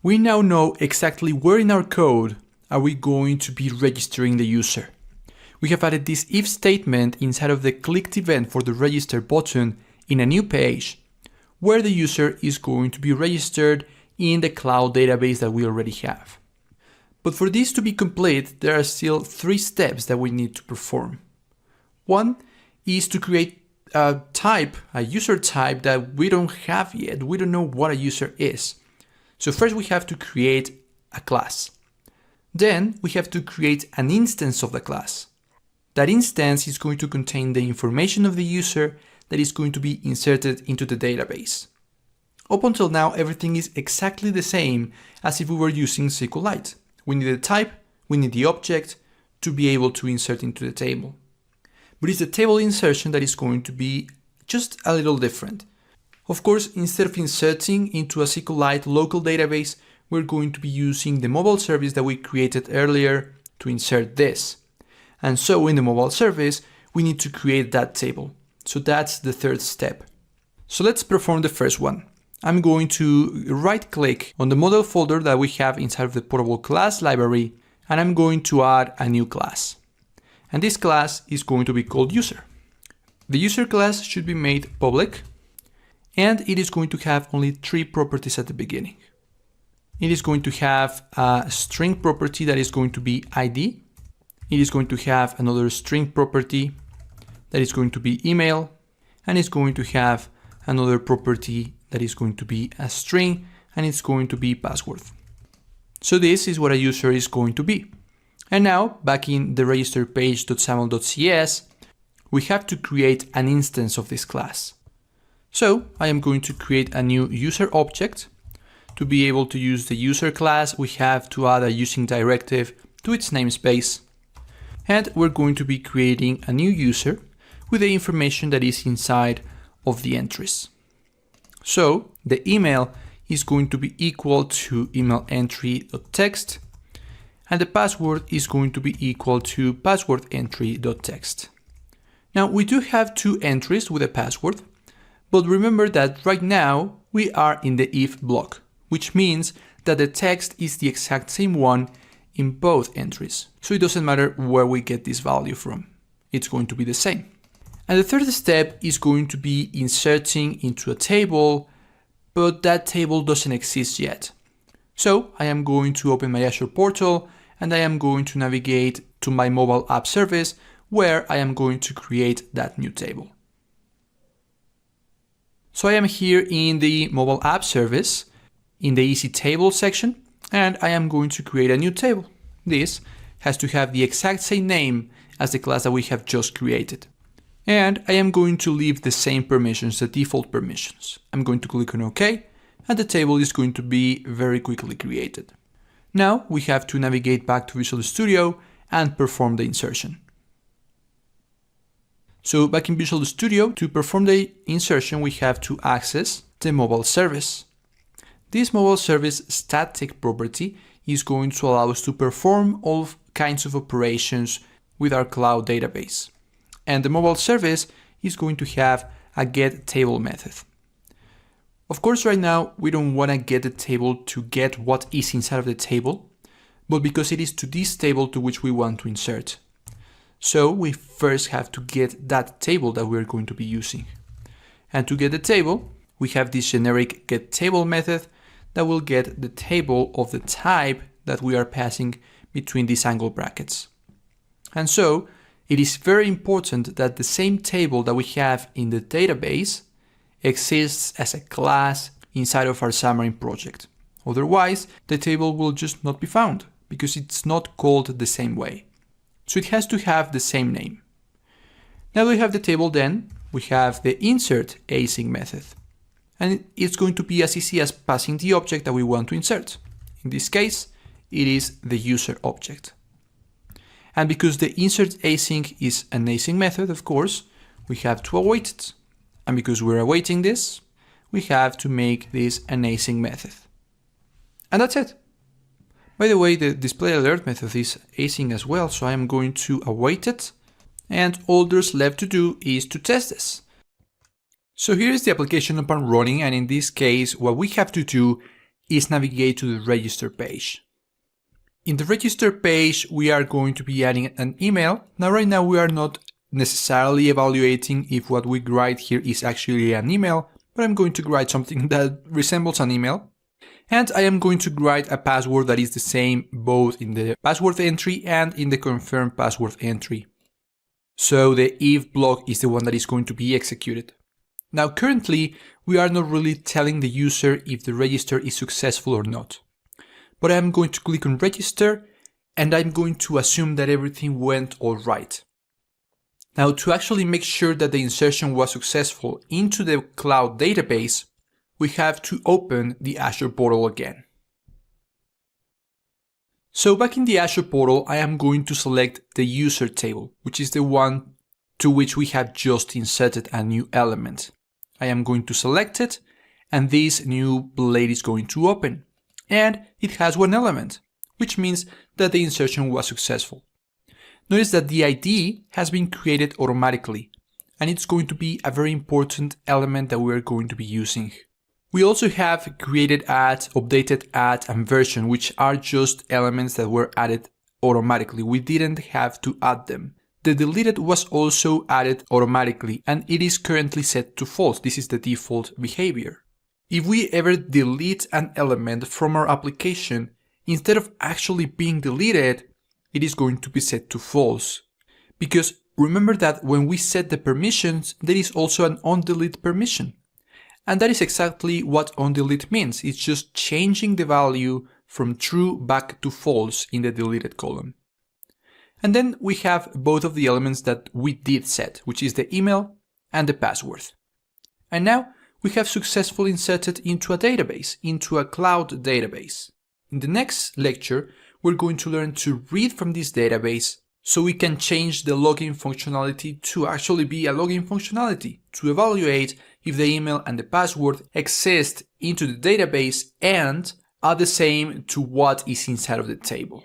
We now know exactly where in our code are we going to be registering the user. We have added this if statement inside of the clicked event for the register button in a new page where the user is going to be registered in the cloud database that we already have. But for this to be complete, there are still 3 steps that we need to perform. One is to create a user type that we don't have yet. We don't know what a user is. So first we have to create a class. Then we have to create an instance of the class. That instance is going to contain the information of the user that is going to be inserted into the database. Up until now, everything is exactly the same as if we were using SQLite. We need a type, we need the object to be able to insert into the table. But it's the table insertion that is going to be just a little different. Of course, instead of inserting into a SQLite local database, we're going to be using the mobile service that we created earlier to insert this. And so in the mobile service, we need to create that table. So that's the 3rd step. So let's perform the first one. I'm going to right-click on the model folder that we have inside of the portable class library, and I'm going to add a new class. And this class is going to be called user. The user class should be made public, and it is going to have only 3 properties at the beginning. It is going to have a string property that is going to be ID. It is going to have another string property that is going to be email, and it's going to have another property that is going to be a string, and it's going to be password. So this is what a user is going to be. And now, back in the register page.saml.cs, we have to create an instance of this class. So I am going to create a new user object. To be able to use the user class, we have to add a using directive to its namespace. And we're going to be creating a new user with the information that is inside of the entries. So the email is going to be equal to email entry.text, and the password is going to be equal to password entry.text. Now we do have 2 entries with a password, but remember that right now we are in the if block, which means that the text is the exact same one in both entries. So it doesn't matter where we get this value from. It's going to be the same. And the 3rd step is going to be inserting into a table, but that table doesn't exist yet. So I am going to open my Azure portal and I am going to navigate to my mobile app service where I am going to create that new table. So I am here in the mobile app service in the easy table section, and I am going to create a new table. This has to have the exact same name as the class that we have just created. And I am going to leave the same permissions, the default permissions. I'm going to click on OK, and the table is going to be very quickly created. Now we have to navigate back to Visual Studio and perform the insertion. So back in Visual Studio, to perform the insertion, we have to access the mobile service. This mobile service static property is going to allow us to perform all kinds of operations with our cloud database. And the mobile service is going to have a get table method. Of course, right now, we don't want to get the table to get what is inside of the table, but because it is to this table to which we want to insert. So we first have to get that table that we're going to be using. And to get the table, we have this generic get table method that will get the table of the type that we are passing between these angle brackets. And so it is very important that the same table that we have in the database exists as a class inside of our Xamarin project. Otherwise, the table will just not be found because it's not called the same way. So it has to have the same name. Now that we have the table, then we have the insert async method. And it's going to be as easy as passing the object that we want to insert. In this case, it is the user object. And because the insert async is an async method, of course, we have to await it. And because we're awaiting this, we have to make this an async method. And that's it. By the way, the display alert method is async as well, so I'm going to await it. And all there's left to do is to test this. So here is the application up and running, and in this case, what we have to do is navigate to the register page. In the register page, we are going to be adding an email. Now, right now, we are not necessarily evaluating if what we write here is actually an email, but I'm going to write something that resembles an email. And I am going to write a password that is the same both in the password entry and in the confirm password entry. So the if block is the one that is going to be executed. Now currently, we are not really telling the user if the register is successful or not. But I'm going to click on register and I'm going to assume that everything went all right. Now to actually make sure that the insertion was successful into the cloud database, we have to open the Azure portal again. So back in the Azure portal, I am going to select the user table, which is the one to which we have just inserted a new element. I am going to select it, and this new blade is going to open. And it has one element, which means that the insertion was successful. Notice that the ID has been created automatically, and it's going to be a very important element that we're going to be using. We also have created add, updated add, and version, which are just elements that were added automatically. We didn't have to add them. The deleted was also added automatically, and it is currently set to false. This is the default behavior. If we ever delete an element from our application, instead of actually being deleted, it is going to be set to false. Because remember that when we set the permissions, there is also an onDelete permission. And that is exactly what onDelete means. It's just changing the value from true back to false in the deleted column. And then we have both of the elements that we did set, which is the email and the password. And now we have successfully inserted into a database, into a cloud database. In the next lecture, we're going to learn to read from this database so we can change the login functionality to actually be a login functionality, to evaluate if the email and the password exist into the database and are the same to what is inside of the table.